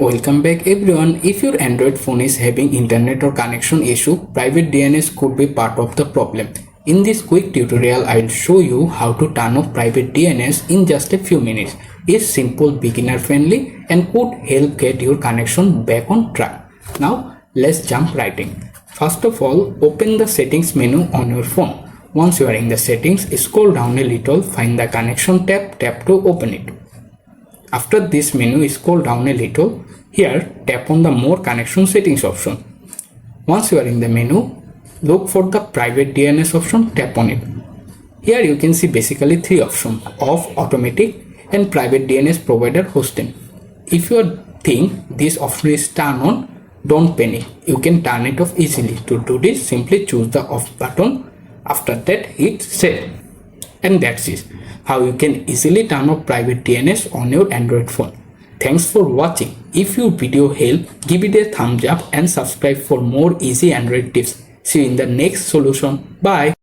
Welcome back everyone. If your Android phone is having internet or connection issue, private DNS could be part of the problem. In this quick tutorial, I'll show you how to turn off private DNS in just a few minutes. It's simple, beginner friendly and could help get your connection back on track. Now let's jump right in. First of all, open the settings menu on your phone. Once you are in the settings, scroll down a little, find the connection tab, tap to open it. After this menu, scroll down a little. Here, tap on the More Connection Settings option. Once you are in the menu, look for the Private DNS option, tap on it. Here you can see basically three options: Off, Automatic and Private DNS Provider Hosting. If you think this option is turned on, don't panic. You can turn it off easily. To do this, simply choose the Off button. After that, hit Set. And that's it, how you can easily turn off private DNS on your Android phone. Thanks for watching. If your video helped, give it a thumbs up and subscribe for more easy Android tips. See you in the next solution. Bye.